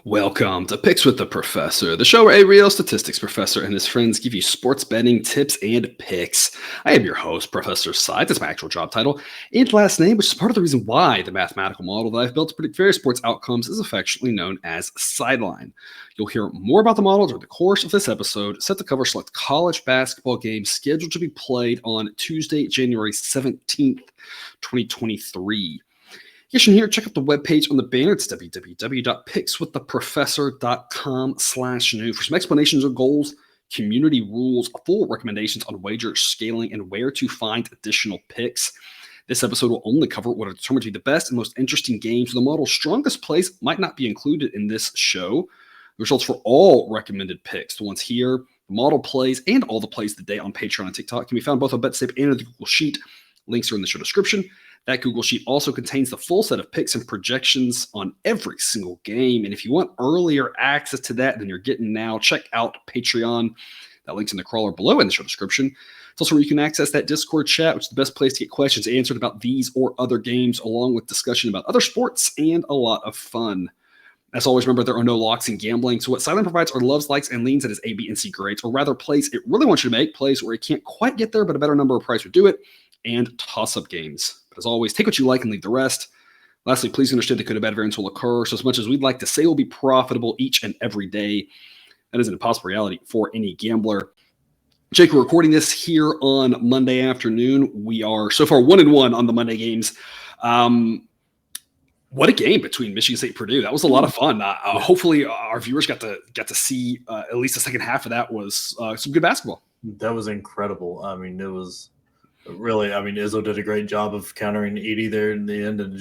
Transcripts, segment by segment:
Welcome to Picks with the Professor, the show where a real statistics professor and his friends give you sports betting tips and picks. I am your host, Professor Side. That's my actual job title and last name, which is part of the reason why the mathematical model that I've built to predict various sports outcomes is affectionately known as Sideline. You'll hear more about the model during the course of this episode, set to cover select college basketball games scheduled to be played on Tuesday, January 17th, 2023. Here, check out the webpage on the banner. It's www.pickswiththeprofessor.com/new for some explanations of goals, community rules, full recommendations on wager scaling, and where to find additional picks. This episode will only cover what are determined to be the best and most interesting games. The model's strongest plays might not be included in this show. The results for all recommended picks, the ones here, the model plays, and all the plays of the day on Patreon and TikTok can be found both on BetSafe and in the Google Sheet. Links are in the show description. That Google Sheet also contains the full set of picks and projections on every single game. And if you want earlier access to that than you're getting now, check out Patreon. That link's in the crawler below in the show description. It's also where you can access that Discord chat, which is the best place to get questions answered about these or other games, along with discussion about other sports and a lot of fun. As always, remember, there are no locks in gambling. So what Silent provides are loves, likes, and leans at his A, B, and C grades, or rather plays it really wants you to make, plays where it can't quite get there, but a better number of price would do it, and toss-up games. But as always, take what you like and leave the rest. Lastly, please understand that good or bad variance will occur. So as much as we'd like to say we'll be profitable each and every day, that is an impossible reality for any gambler. Jake, we're recording this here on Monday afternoon. We are so far 1-1 on the Monday games. What a game between Michigan State and Purdue. That was a lot of fun. Hopefully our viewers got to see at least the second half of that was some good basketball. That was incredible. I mean, it was really, Izzo did a great job of countering Edey there in the end, and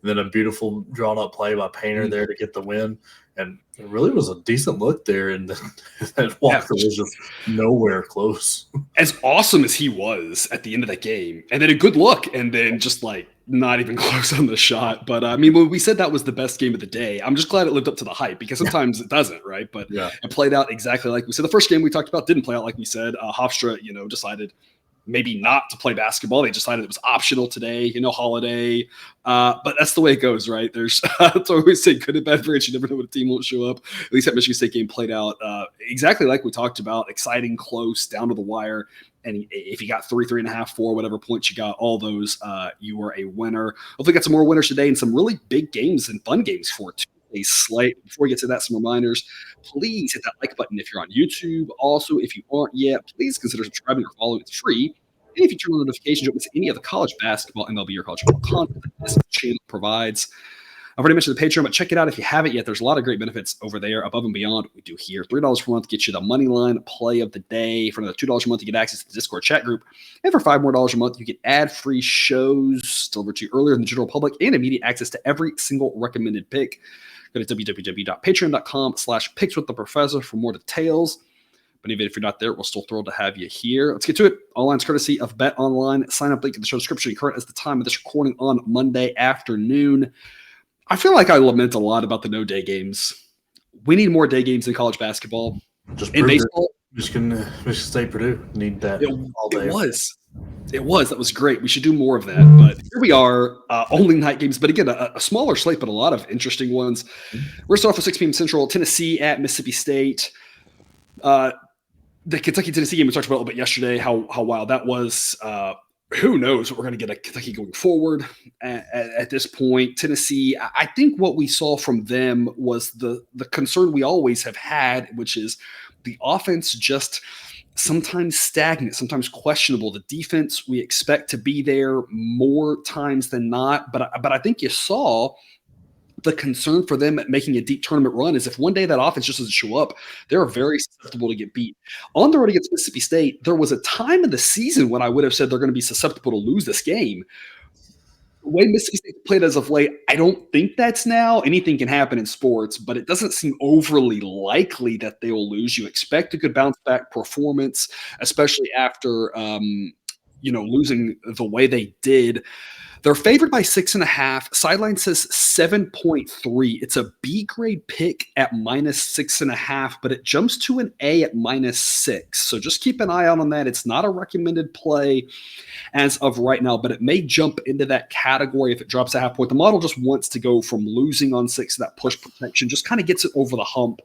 then a beautiful drawn up play by Painter there to get the win. And it really was a decent look there, and that Walker was just nowhere close. As awesome as he was at the end of that game, and then a good look, and then just like not even close on the shot. But when we said that was the best game of the day, I'm just glad it lived up to the hype, because sometimes it doesn't, right? But it played out exactly like we said. The first game we talked about didn't play out like we said. Hofstra, decided maybe not to play basketball. They decided it was optional today, holiday. But that's the way it goes, right? That's what I always say, good and bad variance. You never know when a team won't show up. At least that Michigan State game played out exactly like we talked about, exciting, close, down to the wire. And if you got 3, 3.5, 4, whatever points you got, all those, you were a winner. Hopefully got some more winners today and some really big games and fun games for Tuesday's slate. Before we get to that, some reminders. Please hit that like button if you're on YouTube. Also, if you aren't yet, please consider subscribing or following. It's free. And if you turn on notifications, you'll miss any of the college basketball, MLB, or college football content that this channel provides. I've already mentioned the Patreon, but check it out if you haven't yet. There's a lot of great benefits over there above and beyond what we do here. $3 per month gets you the money line play of the day. For another $2 a month, you get access to the Discord chat group. And for $5 more a month, you get ad-free shows delivered to you earlier than the general public and immediate access to every single recommended pick. Go to www.patreon.com/pickswiththeprofessor for more details. But even if you're not there, we're still thrilled to have you here. Let's get to it. All lines courtesy of Bet Online. Sign up link in the show description. Current as the time of this recording on Monday afternoon. I feel like I lament a lot about the no day games. We need more day games in college basketball. Just in baseball. Michigan State, Purdue need that all day. It was. That was great. We should do more of that. But here we are, only night games. But again, a smaller slate, but a lot of interesting ones. We're starting off with 6 p.m. Central. Tennessee at Mississippi State. The Kentucky-Tennessee game we talked about a little bit yesterday, how wild that was. Who knows what we're going to get at Kentucky going forward at this point. Tennessee, I think what we saw from them was the concern we always have had, which is the offense just sometimes stagnant, sometimes questionable. The defense we expect to be there more times than not. But I think you saw the concern for them at making a deep tournament run is if one day that offense just doesn't show up, they're very susceptible to get beat. On the road against Mississippi State, there was a time of the season when I would have said they're going to be susceptible to lose this game. The way Mississippi State played as of late, I don't think that's now. Anything can happen in sports, but it doesn't seem overly likely that they will lose. You expect a good bounce back performance, especially after losing the way they did. They're favored by 6.5. Sideline says 7.3. It's a B grade pick at -6.5, but it jumps to an A at -6. So just keep an eye out on that. It's not a recommended play as of right now, but it may jump into that category if it drops a half point. The model just wants to go from losing on 6 to that push protection, just kind of gets it over the hump.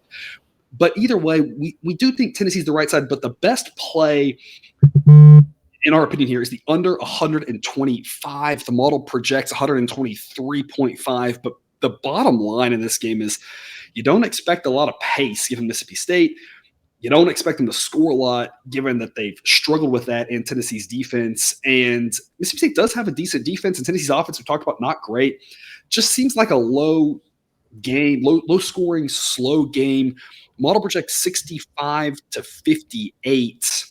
But either way, we do think Tennessee's the right side, but the best play, in our opinion here, is the under 125. The model projects 123.5, but the bottom line in this game is you don't expect a lot of pace given Mississippi State. You don't expect them to score a lot given that they've struggled with that in Tennessee's defense. And Mississippi State does have a decent defense, and Tennessee's offense, we talked about, not great. Just seems like a low game, low scoring, slow game. Model projects 65 to 58.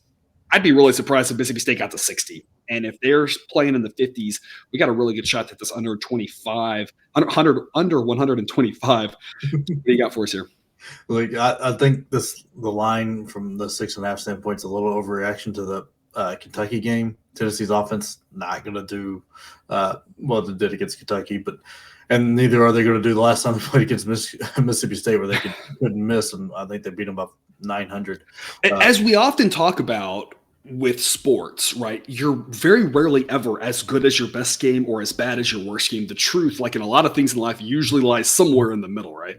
I'd be really surprised if Mississippi State got to 60. And if they're playing in the 50s, we got a really good shot at this under 125. What do you got for us here? Like I think the line from the 6.5 standpoint is a little overreaction to the Kentucky game. Tennessee's offense not going to do well they did against Kentucky, and neither are they going to do the last time they played against Mississippi State, where they couldn't miss, and I think they beat them by 900. As we often talk about with sports, right? You're very rarely ever as good as your best game or as bad as your worst game. The truth, like in a lot of things in life, usually lies somewhere in the middle, right?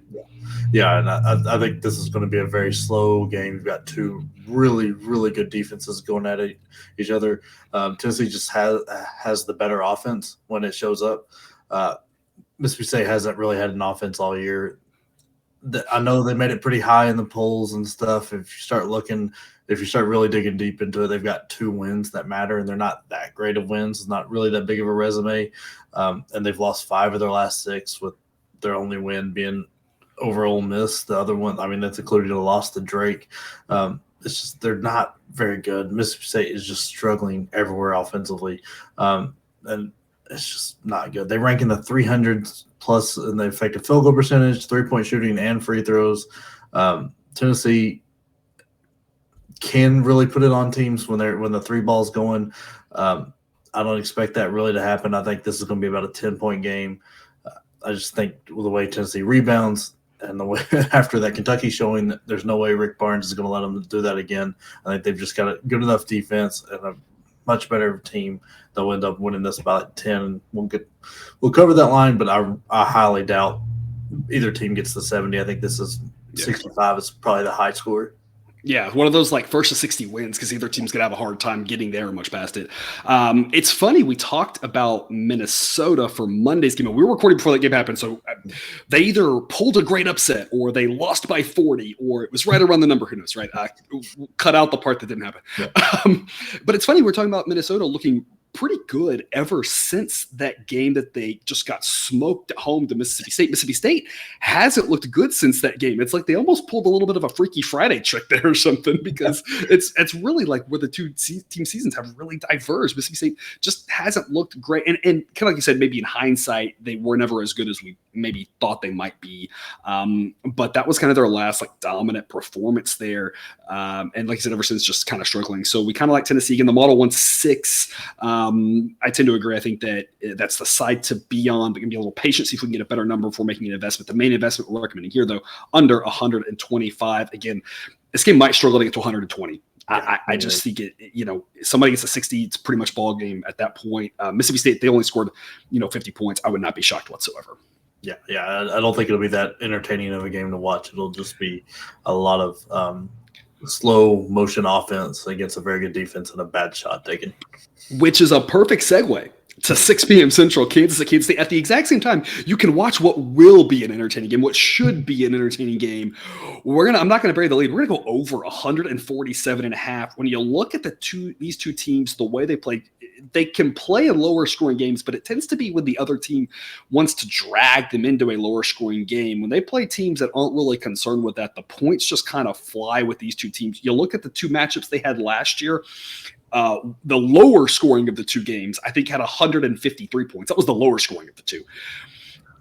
Yeah, and I think this is going to be a very slow game. You've got two really, really good defenses going at each other. Tennessee just has the better offense when it shows up. Mississippi State hasn't really had an offense all year. I know they made it pretty high in the polls and stuff. If you start really digging deep into it, they've got 2 wins that matter, and they're not that great of wins. It's not really that big of a resume. And they've lost 5 of their last 6, with their only win being over Ole Miss. The other one, I mean, that's including a loss to Drake. It's just they're not very good. Mississippi State is just struggling everywhere offensively. And it's just not good. They rank in the 300s plus in the effective field goal percentage, 3-point shooting, and free throws. Tennessee can really put it on teams when the 3 ball's going. I don't expect that really to happen. I think this is going to be about a 10-point game. I just think with the way Tennessee rebounds and the way after that Kentucky showing, there's no way Rick Barnes is going to let them do that again. I think they've just got a good enough defense and a much better team. They'll end up winning this by 10. We'll cover that line, but I highly doubt either team gets the 70. I think this is 65 is probably the high score. Yeah, one of those like first to 60 wins, because either team's going to have a hard time getting there or much past it. It's funny, we talked about Minnesota for Monday's game, and we were recording before that game happened, so they either pulled a great upset or they lost by 40, or it was right around the number, who knows, right? Cut out the part that didn't happen. Yeah. But it's funny, we're talking about Minnesota looking pretty good ever since that game that they just got smoked at home to Mississippi State. Mississippi State hasn't looked good since that game. It's like they almost pulled a little bit of a Freaky Friday trick there or something, because it's really like where the two team seasons have really diverged. Mississippi State just hasn't looked great. And kind of like you said, maybe in hindsight, they were never as good as we maybe thought they might be. But that was kind of their last like dominant performance there. And like I said, ever since, just kind of struggling. So we kind of like Tennessee. Again, the model wants 6. I tend to agree. I think that that's the side to be on, but can be a little patient, see if we can get a better number before making an investment. The main investment we're recommending here, though, under 125. Again, this game might struggle to get to 120. I just think somebody gets a 60, it's pretty much ball game at that point. Mississippi State, they only scored 50 points. I would not be shocked whatsoever. Yeah, I don't think it'll be that entertaining of a game to watch. It'll just be a lot of slow motion offense against a very good defense and a bad shot taken. Which is a perfect segue to 6 p.m. Central, Kansas at Kansas State. At the exact same time, you can watch what will be an entertaining game, what should be an entertaining game. I'm not going to bury the lead. We're going to go over 147.5. When you look at these two teams, the way they play, they can play in lower scoring games, but it tends to be when the other team wants to drag them into a lower scoring game. When they play teams that aren't really concerned with that, the points just kind of fly with these two teams. You look at the 2 matchups they had last year. The lower scoring of the 2 games, I think, had 153 points. That was the lower scoring of the 2.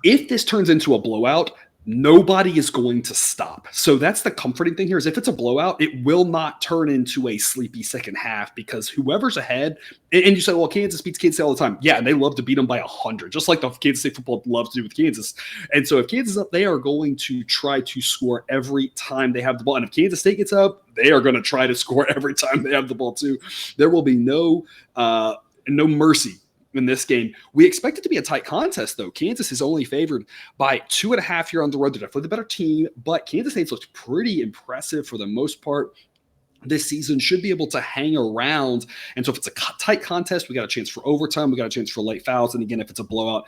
If this turns into a blowout, nobody is going to stop. So that's the comforting thing here is if it's a blowout, it will not turn into a sleepy second half because whoever's ahead, and you say, well, Kansas beats Kansas State all the time. Yeah, and they love to beat them by 100, just like the Kansas State football loves to do with Kansas. And so if Kansas is up, they are going to try to score every time they have the ball. And if Kansas State gets up, they are going to try to score every time they have the ball too. There will be no mercy in this game. We expect it to be a tight contest, though. Kansas is only favored by 2.5 here on the road. They're definitely the better team, but Kansas State's looked pretty impressive for the most part this season, should be able to hang around. And so if it's a tight contest, we got a chance for overtime. We got a chance for late fouls. And again, if it's a blowout,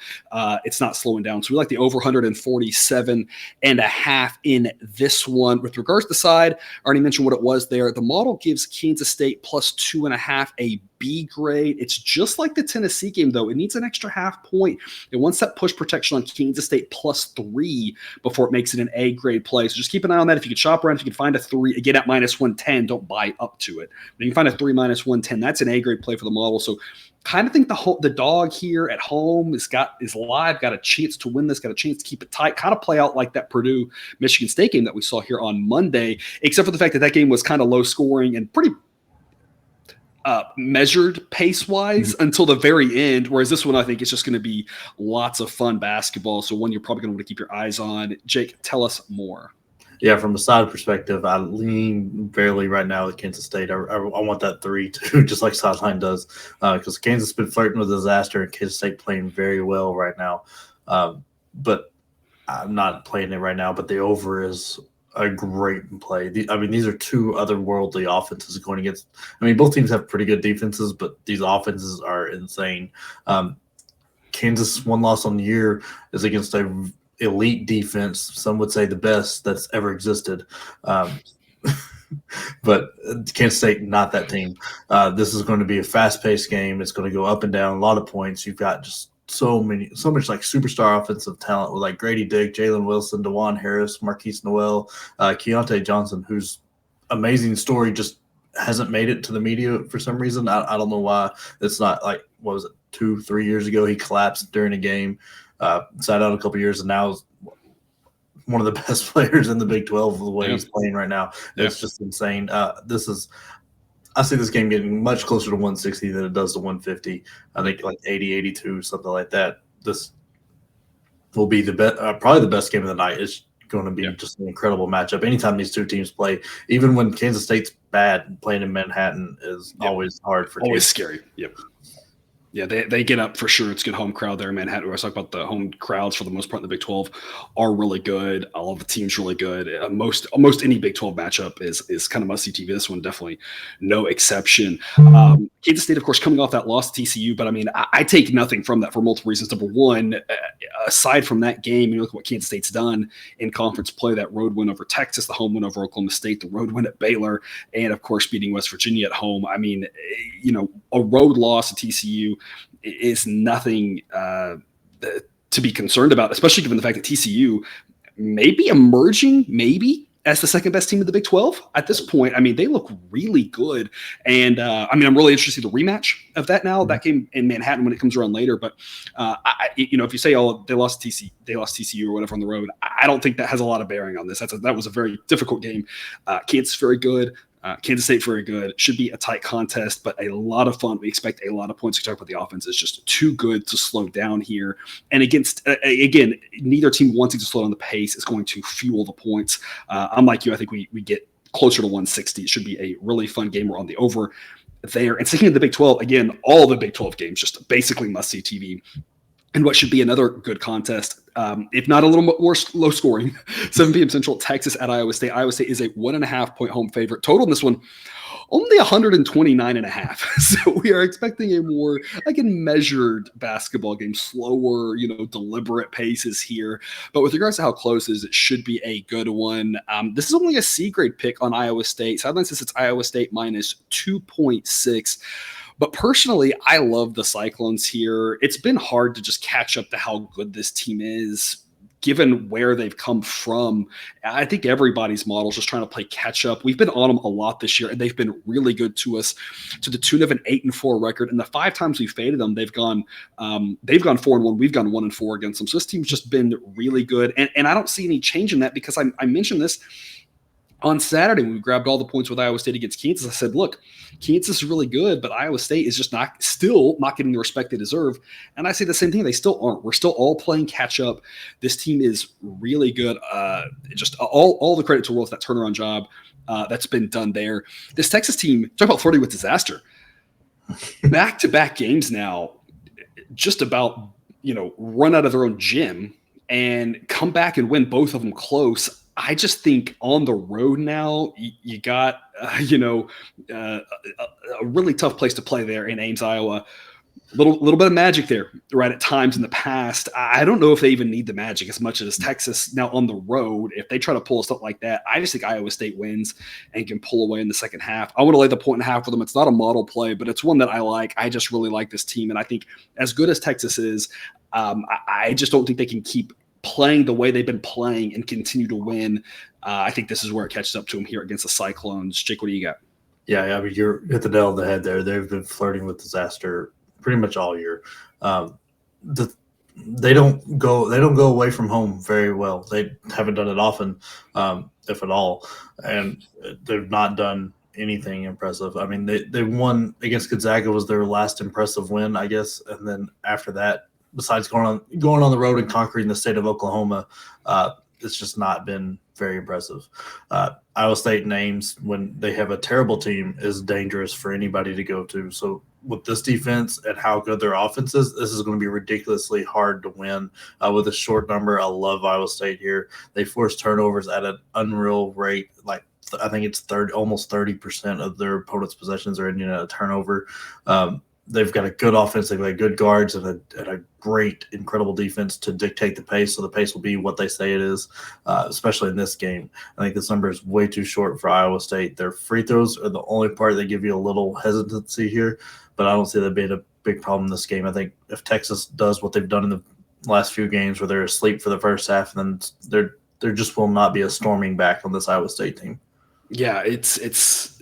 it's not slowing down. So we like the over 147.5 in this one. With regards to the side, I already mentioned what it was there. The model gives Kansas State plus 2.5 a B grade. It's just like the Tennessee game, though. It needs an extra half point. It wants that push protection on Kansas State plus 3 before it makes it an A grade play. So just keep an eye on that. If you could shop around, if you can find a 3, again at minus 110, don't buy up to it. But you can find a 3 minus 110. That's an A grade play for the model. So kind of think the dog here at home is live, got a chance to win this, got a chance to keep it tight, kind of play out like that Purdue Michigan State game that we saw here on Monday, except for the fact that game was kind of low scoring and pretty measured pace-wise until the very end, whereas this one I think is just going to be lots of fun basketball. So one you're probably going to want to keep your eyes on. Jake, tell us more. Yeah, from a side perspective, I lean barely right now with Kansas State. I want that 3 too, just like Sideline does, because Kansas has been flirting with disaster and Kansas State playing very well right now. But I'm not playing it right now, but the over is a great play. These are two otherworldly offenses going against. Both teams have pretty good defenses, but these offenses are insane. Kansas' one loss on the year is against a elite defense. Some would say the best that's ever existed. But Kansas State, not that team. This is going to be a fast-paced game. It's going to go up and down, a lot of points. You've got just so much like superstar offensive talent with like Grady Dick, Jalen Wilson, DeJuan Harris, Marquise Noel, Keontae Johnson, whose amazing story just hasn't made it to the media for some reason. I don't know why. It's not like, what was it, 2-3 years ago he collapsed during a game, sat out a couple years, and now is one of the best players in the Big 12 the way he's playing right now. It's just insane. I see this game getting much closer to 160 than it does to 150. I think like 80, 82, something like that. This will be probably the best game of the night. It's going to be just an incredible matchup. Anytime these two teams play, even when Kansas State's bad, playing in Manhattan is always hard for always teams. Scary. Yep. Yeah, they get up for sure. It's a good home crowd there in Manhattan. We always talk about the home crowds for the most part in the Big 12 are really good. All of the teams really good. Most any Big 12 matchup is kind of must-see TV. This one definitely no exception. Kansas State, of course, coming off that loss to TCU, but I take nothing from that for multiple reasons. Number one, aside from that game, you look at what Kansas State's done in conference play, that road win over Texas, the home win over Oklahoma State, the road win at Baylor, and of course beating West Virginia at home. A road loss at TCU is nothing to be concerned about, especially given the fact that TCU may be emerging, as the second best team of the Big 12 at this point. They look really good. And I'm really interested in the rematch of that now. That game in Manhattan when it comes around later. But if you say, they lost TCU or whatever on the road, I don't think that has a lot of bearing on this. That was a very difficult game. Kansas very good. Kansas State very good. Should be a tight contest, but a lot of fun. We expect a lot of points. We talk about the offense is just too good to slow down here. And against again, neither team wanting to slow down the pace is going to fuel the points. Unlike you, I think we get closer to 160. It should be a really fun game. We're on the over there. And speaking of the Big 12, again, all the Big 12 games just basically must-see TV. And what should be another good contest, if not a little more low scoring, 7 p.m. Central, Texas at Iowa State. Iowa State is a 1.5-point home favorite. Total in this one, only 129.5. So we are expecting a more measured basketball game, slower, deliberate paces here. But with regards to how close it is, it should be a good one. This is only a C grade pick on Iowa State. Sideline says it's Iowa State minus 2.6. But personally, I love the Cyclones here. It's been hard to just catch up to how good this team is given where they've come from, I think everybody's model is just trying to play catch up. We've been on them a lot this year, and they've been really good to us, to the tune of an 8-4 record. And the 5 times we faded them, they've gone 4-1. We've gone 1-4 against them. So this team's just been really good, and I don't see any change in that, because I mentioned this on Saturday when we grabbed all the points with Iowa State against Kansas. I said, look, Kansas is really good, but Iowa State is just still not getting the respect they deserve. And I say the same thing. They still aren't. We're still all playing catch up. This team is really good. Just all the credit to the world for that turnaround job that's been done there. This Texas team, talk about flirting with disaster. Back-to-back games now, just about, run out of their own gym and come back and win both of them close. I just think on the road now, you got, a really tough place to play there in Ames, Iowa. Little bit of magic there, right, at times in the past. I don't know if they even need the magic as much as Texas now on the road. If they try to pull stuff like that, I just think Iowa State wins and can pull away in the second half. I want to lay the 1.5 for them. It's not a model play, but it's one that I like. I just really like this team, and I think as good as Texas is, I just don't think they can keep playing the way they've been playing and continue to win. I think this is where it catches up to them here against the Cyclones. Jake, what do you got? Yeah, I mean, you're hit the nail on the head there. They've been flirting with disaster pretty much all year. They don't go away from home very well. They haven't done it often, if at all, and they've not done anything impressive. I mean, they won against Gonzaga, was their last impressive win, I guess, and then after that, besides going on the road and conquering the state of Oklahoma, it's just not been very impressive. Iowa State names, when they have a terrible team, is dangerous for anybody to go to. So with this defense and how good their offense is, this is going to be ridiculously hard to win with a short number. I love Iowa State here. They force turnovers at an unreal rate. Like, I think it's almost 30% of their opponent's possessions are ending in a turnover. They've got a good offense. They've got good guards and a great, incredible defense to dictate the pace. So the pace will be what they say it is, especially in this game. I think this number is way too short for Iowa State. Their free throws are the only part that give you a little hesitancy here, but I don't see that being a big problem in this game. I think if Texas does what they've done in the last few games, where they're asleep for the first half, and then there just will not be a storming back on this Iowa State team. Yeah, it's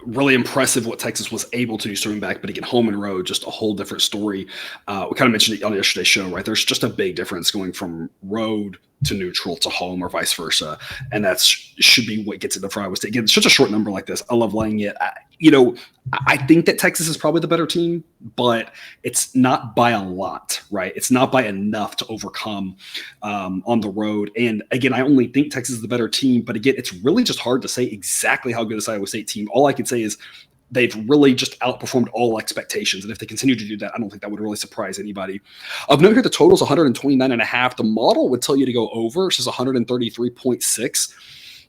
really impressive what Texas was able to do starting back, but again, home and road, just a whole different story. We kind of mentioned it on yesterday's show, right? There's just a big difference going from road to neutral to home, or vice versa, and that should be what gets it for Iowa State. Again, it's such a short number like this. I love laying it. I think that Texas is probably the better team, but it's not by a lot, right? It's not by enough to overcome on the road. And again, I only think Texas is the better team, but again, it's really just hard to say exactly how good this Iowa State team. All I can say is they've really just outperformed all expectations. And if they continue to do that, I don't think that would really surprise anybody. Of note here, the total is 129.5. The model would tell you to go over, which is 133.6.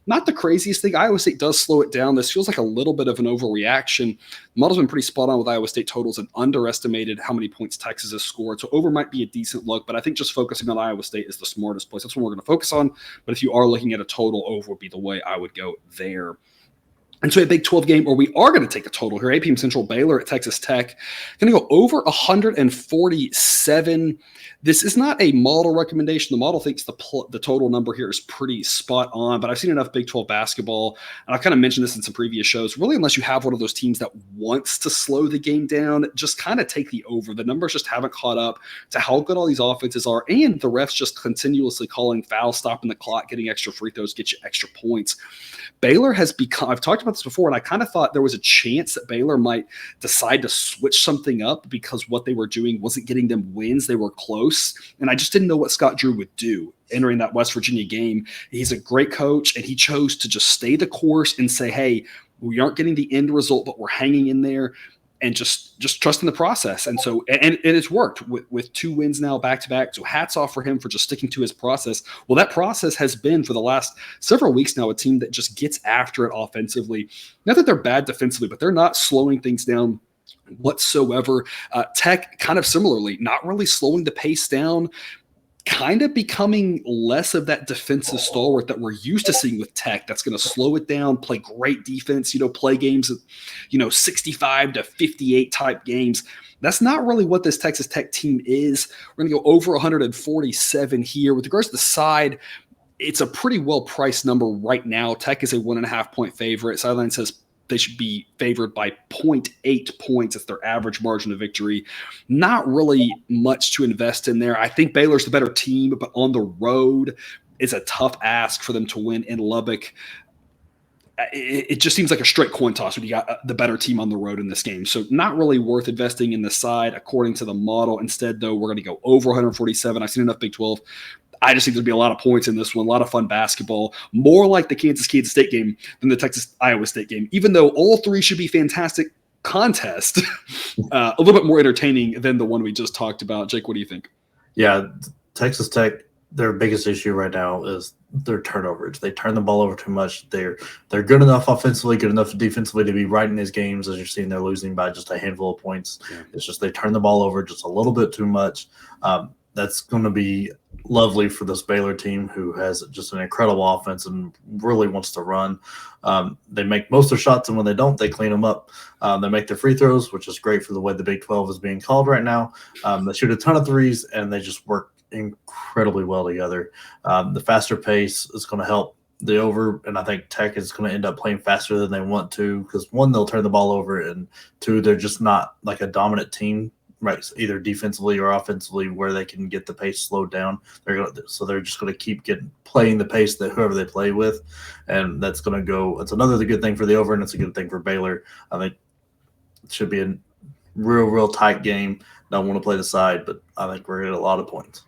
Not the craziest thing. Iowa State does slow it down. This feels like a little bit of an overreaction. The model's been pretty spot on with Iowa State totals and underestimated how many points Texas has scored. So over might be a decent look, but I think just focusing on Iowa State is the smartest place. That's what we're going to focus on. But if you are looking at a total, over would be the way I would go there. And so a Big 12 game where we are going to take a total here. 8 p.m. Central, Baylor at Texas Tech. Going to go over 147. This is not a model recommendation. The model thinks the total number here is pretty spot on, but I've seen enough Big 12 basketball, and I've kind of mentioned this in some previous shows. Really, unless you have one of those teams that wants to slow the game down, just kind of take the over. The numbers just haven't caught up to how good all these offenses are, and the refs just continuously calling fouls, stopping the clock, getting extra free throws, get you extra points. Baylor has become, I've talked about this before, and I kind of thought there was a chance that Baylor might decide to switch something up because what they were doing wasn't getting them wins. They were close, and I just didn't know what Scott Drew would do entering that West Virginia game. He's a great coach, and he chose to just stay the course and say, hey, we aren't getting the end result, but we're hanging in there. And just trusting the process. And so, and it's worked with 2 wins now back-to-back. So hats off for him for just sticking to his process. Well, that process has been for the last several weeks now a team that just gets after it offensively. Not that they're bad defensively, but they're not slowing things down whatsoever. Tech kind of similarly, not really slowing the pace down. kind of becoming less of that defensive stalwart that we're used to seeing with Tech. That's going to slow it down, play great defense, play games, 65 to 58 type games. That's not really what this Texas Tech team is. We're going to go over 147 here. With regards to the side, it's a pretty well-priced number right now. Tech is a 1.5-point favorite. Sideline says they should be favored by 0.8 points. It's their average margin of victory. Not really much to invest in there. I think Baylor's the better team, but on the road, it's a tough ask for them to win in Lubbock. It just seems like a straight coin toss when you got the better team on the road in this game. So not really worth investing in the side according to the model. Instead, though, we're going to go over 147. I've seen enough Big 12. I just think there'll be a lot of points in this one, a lot of fun basketball, more like the Kansas State game than the Texas-Iowa State game, even though all three should be fantastic contests, a little bit more entertaining than the one we just talked about. Jake, what do you think? Yeah, Texas Tech, their biggest issue right now is their turnovers. They turn the ball over too much. They're good enough offensively, good enough defensively to be right in these games. As you're seeing, they're losing by just a handful of points. Yeah. It's just they turn the ball over just a little bit too much. That's going to be lovely for this Baylor team, who has just an incredible offense and really wants to run. They make most of their shots, and when they don't, they clean them up. They make their free throws, which is great for the way the Big 12 is being called right now. They shoot a ton of threes, and they just work incredibly well together. The faster pace is going to help the over, and I think Tech is going to end up playing faster than they want to because, one, they'll turn the ball over, and two, they're just not like a dominant team, right? Either defensively or offensively, where they can get the pace slowed down. They're just going to keep playing the pace that whoever they play with, and that's going to go. It's another good thing for the over, and it's a good thing for Baylor. I think it should be a real tight game. Don't want to play the side, but I think we're going to get a lot of points.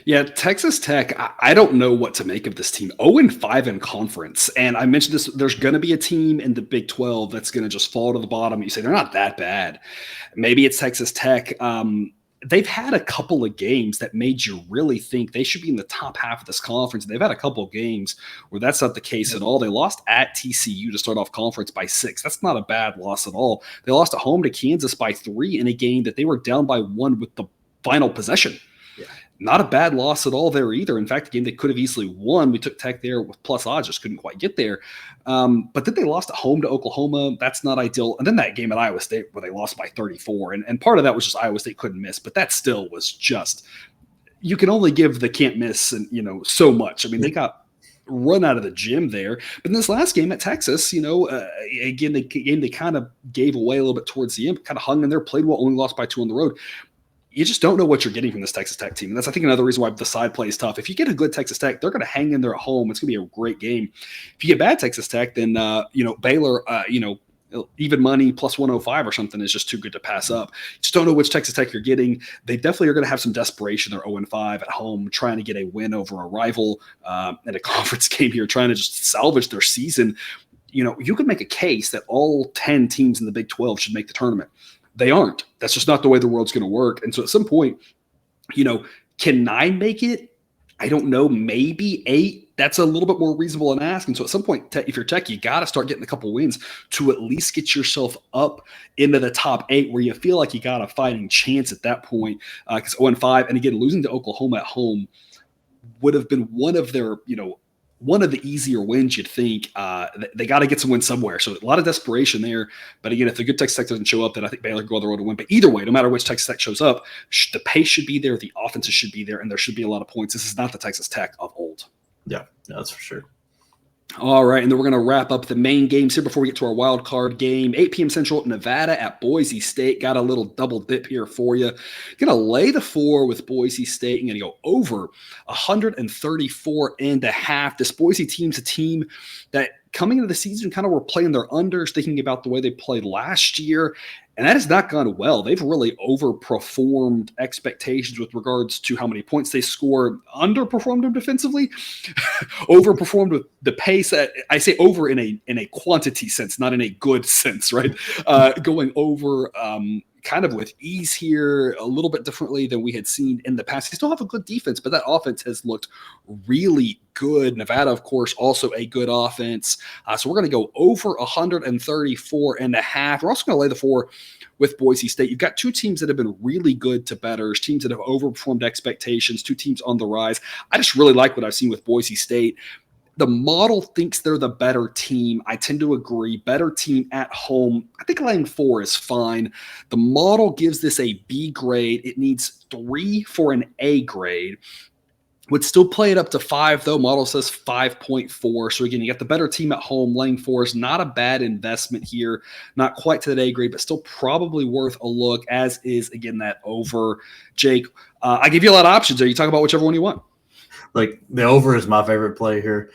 Yeah, Texas Tech, I don't know what to make of this team. 0-5 in conference. And I mentioned this, there's going to be a team in the Big 12 that's going to just fall to the bottom. You say they're not that bad. Maybe it's Texas Tech. They've had a couple of games that made you really think they should be in the top half of this conference. They've had a couple of games where that's not the case at all. They lost at TCU to start off conference by 6. That's not a bad loss at all. They lost at home to Kansas by 3 in a game that they were down by 1 with the final possession. Yeah. Not a bad loss at all there either. In fact, the game they could have easily won. We took Tech there with plus odds, just couldn't quite get there. But then they lost at home to Oklahoma. That's not ideal. And then that game at Iowa State where they lost by 34. And part of that was just Iowa State couldn't miss. But that still was just – you can only give the can't miss and so much. I mean, they got run out of the gym there. But in this last game at Texas, again, they kind of gave away a little bit towards the end, kind of hung in there, played well, only lost by 2 on the road. You just don't know what you're getting from this Texas Tech team. And that's, I think, another reason why the side play is tough. If you get a good Texas Tech, they're going to hang in there at home. It's going to be a great game. If you get bad Texas Tech, then, Baylor, even money plus 105 or something is just too good to pass up. You just don't know which Texas Tech you're getting. They definitely are going to have some desperation. They're 0-5 at home, trying to get a win over a rival in a conference game here, trying to just salvage their season. You could make a case that all 10 teams in the Big 12 should make the tournament. They aren't. That's just not the way the world's going to work. And so at some point, can 9 make it? I don't know, maybe 8. That's a little bit more reasonable an ask. And so at some point, if you're Tech, you got to start getting a couple wins to at least get yourself up into the top 8 where you feel like you got a fighting chance at that point. Because 0-5, and again, losing to Oklahoma at home would have been one of their, one of the easier wins, you'd think. They got to get some wins somewhere. So a lot of desperation there. But again, if the good Texas Tech doesn't show up, then I think Baylor can go on the road to win. But either way, no matter which Texas Tech shows up, the pace should be there, the offenses should be there, and there should be a lot of points. This is not the Texas Tech of old. Yeah, that's for sure. All right, and then we're going to wrap up the main games here before we get to our wild card game. 8 p.m. Central, Nevada at Boise State. Got a little double dip here for you. Going to lay the 4 with Boise State and going to go over 134.5. This Boise team's a team that coming into the season kind of were playing their unders, thinking about the way they played last year. And that has not gone well. They've really overperformed expectations with regards to how many points they score, underperformed them defensively, overperformed with the pace. I say over in a quantity sense, not in a good sense, right? Going over kind of with ease here, a little bit differently than we had seen in the past. They still have a good defense, but that offense has looked really good. Nevada, of course, also a good offense. So we're going to go over 134.5. We're also going to lay the 4 with Boise State. You've got two teams that have been really good to bettors, teams that have overperformed expectations, two teams on the rise. I just really like what I've seen with Boise State. The model thinks they're the better team. I tend to agree. Better team at home. I think laying 4 is fine. The model gives this a B grade. It needs 3 for an A grade. Would still play it up to 5, though. Model says 5.4. So, again, you got the better team at home. Laying 4 is not a bad investment here. Not quite to that A grade, but still probably worth a look, as is, again, that over. Jake, I give you a lot of options there. You talk about whichever one you want. Like, the over is my favorite play here.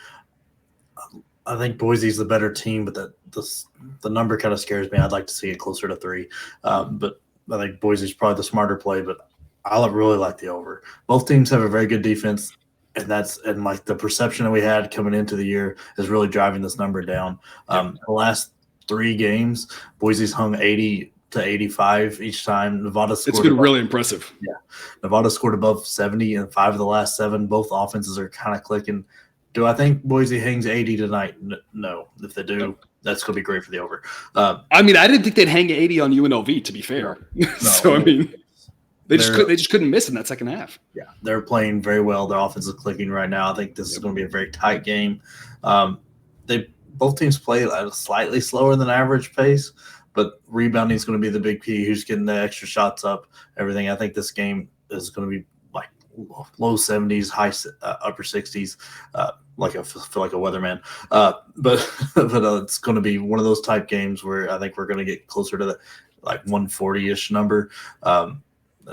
I think Boise's the better team, but the number kind of scares me. I'd like to see it closer to 3. But I think Boise's probably the smarter play, but I really like the over. Both teams have a very good defense, and like the perception that we had coming into the year is really driving this number down. The last 3 games, Boise's hung 80 to 85 each time. Nevada scored. It's been really impressive. Yeah, Nevada scored above 70 in 5 of the last 7. Both offenses are kind of clicking. Do I think Boise hangs 80 tonight? No. If they do, that's going to be great for the over. I mean, I didn't think they'd hang 80 on UNLV, to be fair. No, so, I mean, they just couldn't miss in that second half. Yeah, they're playing very well. Their offense is clicking right now. I think this is going to be a very tight game. Both teams play at a slightly slower than average pace, but rebounding is going to be the big key. Who's getting the extra shots up, everything. I think this game is going to be like low 70s, upper 60s. I feel like a weatherman. But it's going to be one of those type games where I think we're going to get closer to the like 140-ish number.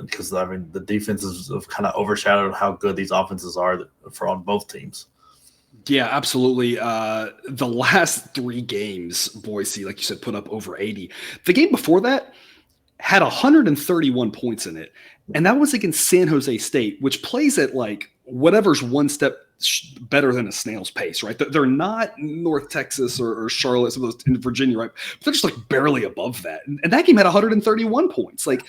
Because I mean the defenses have kind of overshadowed how good these offenses are on both teams. Yeah, absolutely. The last 3 games, Boise, like you said, put up over 80. The game before that had 131 points in it, and that was against San Jose State, which plays at like whatever's one step better than a snail's pace, right? They're not North Texas or Charlotte, some of those in Virginia, right? But they're just like barely above that. And that game had 131 points. Like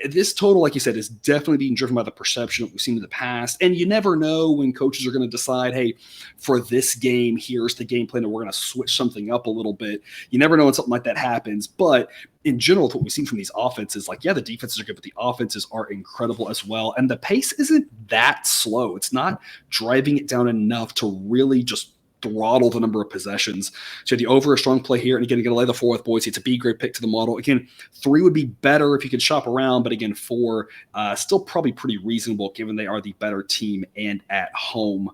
this total, like you said, is definitely being driven by the perception that we've seen in the past. And you never know when coaches are going to decide, hey, for this game, here's the game plan, and we're going to switch something up a little bit. You never know when something like that happens. But in general, what we've seen from these offenses, like, yeah, the defenses are good, but the offenses are incredible as well. And the pace isn't that slow. It's not driving it down enough to really just throttle the number of possessions. So the over a strong play here. And again, you're going to lay the 4 with Boise. It's a B grade pick to the model. Again, 3 would be better if you could shop around, but again, 4 still probably pretty reasonable given they are the better team and at home,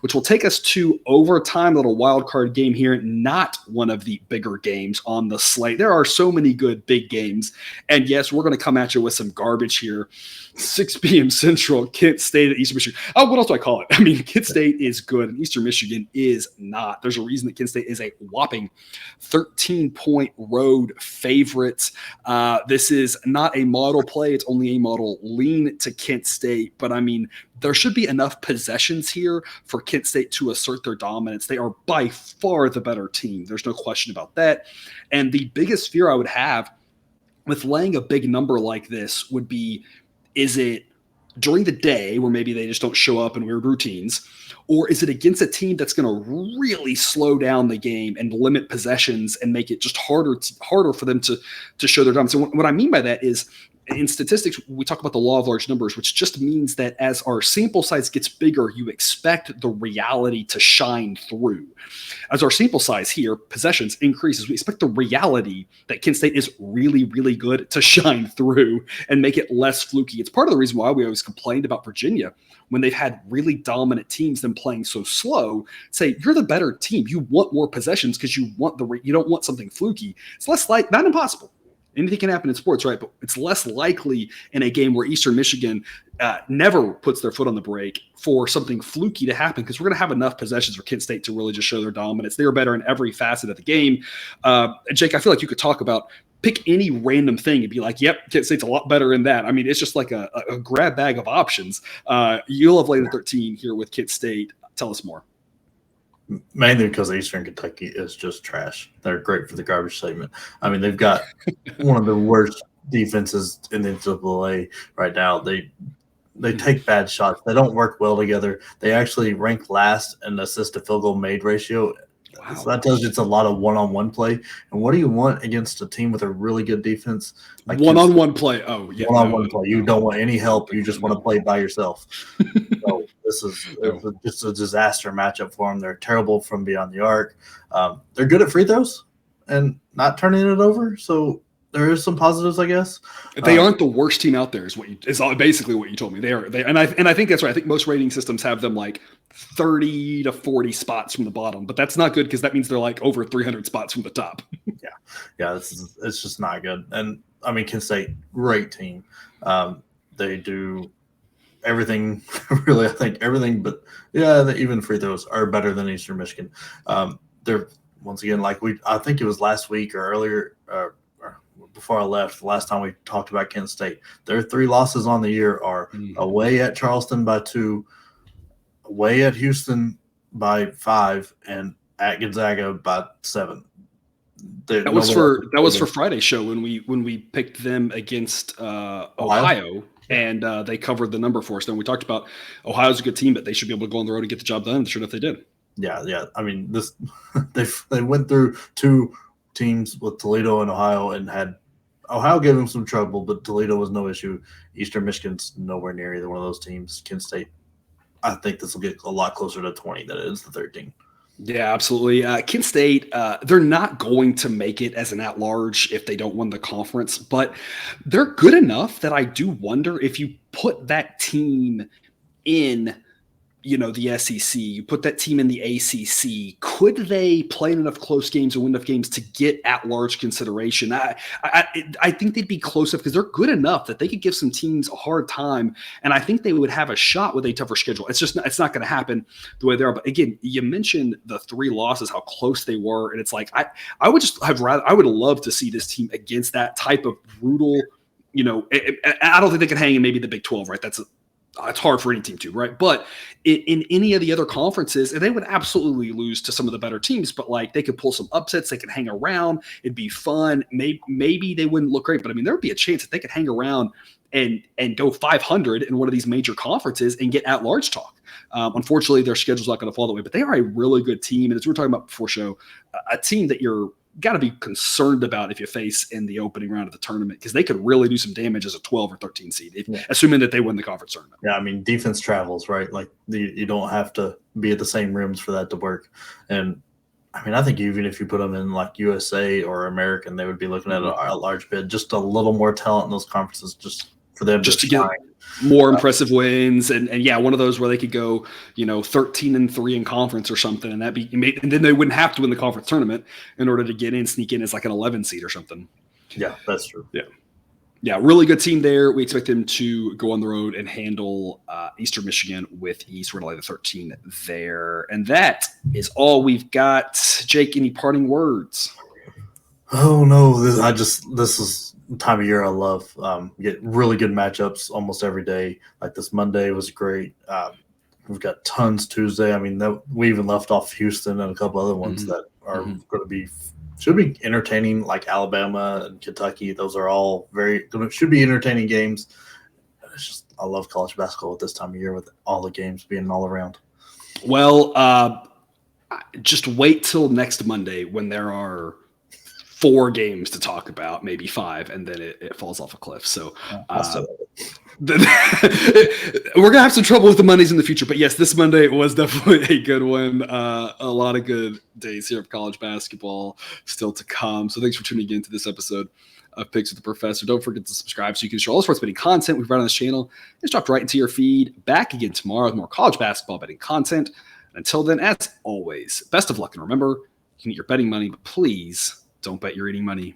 which will take us to overtime, little wild card game here. Not one of the bigger games on the slate. There are so many good big games. And yes, we're going to come at you with some garbage here. 6 p.m. Central, Kent State at Eastern Michigan. Oh, what else do I call it? I mean, Kent State is good and Eastern Michigan is not. There's a reason that Kent State is a whopping 13-point road favorite. This is not a model play. It's only a model lean to Kent State. But, I mean, there should be enough possessions here for Kent State to assert their dominance. They are by far the better team. There's no question about that. And the biggest fear I would have with laying a big number like this would be, is it during the day where maybe they just don't show up in weird routines, or is it against a team that's going to really slow down the game and limit possessions and make it just harder for them to show their dominance? So what I mean by that is, in statistics, we talk about the law of large numbers, which just means that as our sample size gets bigger, you expect the reality to shine through. As our sample size here, possessions increases, we expect the reality that Kent State is really, really good to shine through and make it less fluky. It's part of the reason why we always complained about Virginia when they've had really dominant teams them playing so slow. Say, you're the better team. You want more possessions because you don't want something fluky. It's less like, not impossible. Anything can happen in sports, right? But it's less likely in a game where Eastern Michigan never puts their foot on the brake for something fluky to happen, because we're going to have enough possessions for Kent State to really just show their dominance. They are better in every facet of the game. Jake, I feel like you could talk about pick any random thing and be like, yep, Kent State's a lot better in that. I mean, it's just like a grab bag of options. You'll have laid the 13 here with Kent State. Tell us more. Mainly because Eastern Kentucky is just trash. They're great for the garbage segment. I mean, they've got one of the worst defenses in the NCAA right now. They take bad shots. They don't work well together. They actually rank last in assist to field goal made ratio. Wow. So that tells you it's a lot of one-on-one play. And what do you want against a team with a really good defense? Like one-on-one play. Oh, yeah. One-on-one play. You don't want any help. You just want to play by yourself. So this is just a disaster matchup for them. They're terrible from beyond the arc. They're good at free throws and not turning it over. So there is some positives, I guess. They aren't the worst team out there, is basically what you told me. They are. And I think that's right. I think most rating systems have them like 30 to 40 spots from the bottom, but that's not good because that means they're like over 300 spots from the top. Yeah, it's just not good. And I mean, Kent State, great team. They do everything, really. I think everything, but even free throws are better than Eastern Michigan. They're once again I think it was last week or earlier. Before I left, the last time we talked about Kent State, their 3 losses on the year are away at Charleston by 2, away at Houston by 5, and at Gonzaga by 7. That was for Friday's show when we picked them against Ohio. And they covered the number for us. Then we talked about Ohio's a good team, but they should be able to go on the road and get the job done. Sure enough, they did. Yeah. I mean, they went through 2 teams with Toledo and Ohio and had Ohio gave them some trouble, but Toledo was no issue. Eastern Michigan's nowhere near either one of those teams. Kent State, I think this will get a lot closer to 20 than it is to 13. Yeah, absolutely. Kent State, they're not going to make it as an at-large if they don't win the conference, but they're good enough that I do wonder if you put that team in the SEC, you put that team in the ACC, could they play enough close games and win enough games to get at-large consideration? I think they'd be close enough because they're good enough that they could give some teams a hard time, and I think they would have a shot with a tougher schedule. It's not going to happen the way they are. But again, you mentioned the 3 losses, how close they were, and it's like I would love to see this team against that type of brutal. I don't think they can hang in maybe the Big 12, right? It's hard for any team to, right? But in any of the other conferences, and they would absolutely lose to some of the better teams, but like they could pull some upsets, they could hang around, it'd be fun. Maybe they wouldn't look great, but I mean, there would be a chance that they could hang around and go 500 in one of these major conferences and get at-large talk. Unfortunately, their schedule's not going to fall that way, but they are a really good team. And as we were talking about before show, a team that you're got to be concerned about if you face in the opening round of the tournament, because they could really do some damage as a 12 or 13 seed, assuming that they win the conference tournament. Yeah, I mean, defense travels, right? Like you don't have to be at the same rims for that to work. And I mean, I think even if you put them in like USA or American, they would be looking at a large bid, just a little more talent in those conferences, just for them just to get more impressive wins. And one of those where they could go, 13-3 in conference or something. And and then they wouldn't have to win the conference tournament in order to sneak in as like an 11 seed or something. Yeah, that's true. Yeah. Really good team there. We expect them to go on the road and handle Eastern Michigan with ease. We're going to lay the 13 there. And that is all we've got. Jake, any parting words? Oh no, this is time of year I love. Get really good matchups almost every day. Like this Monday was great. We've got tons Tuesday. I mean, we even left off Houston and a couple other ones that are going to should be entertaining, like Alabama and Kentucky. Those are all should be entertaining games. It's just, I love college basketball at this time of year with all the games being all around. Well, just wait till next Monday when there are 4 games to talk about, maybe 5, and then it falls off a cliff. So we're going to have some trouble with the Mondays in the future. But yes, this Monday was definitely a good one. A lot of good days here of college basketball still to come. So thanks for tuning in to this episode of Picks with the Professor. Don't forget to subscribe so you can show all the sports betting content we've run on this channel. It's dropped right into your feed. Back again tomorrow with more college basketball betting content. And until then, as always, best of luck. And remember, you can get your betting money, but please don't bet your eating money.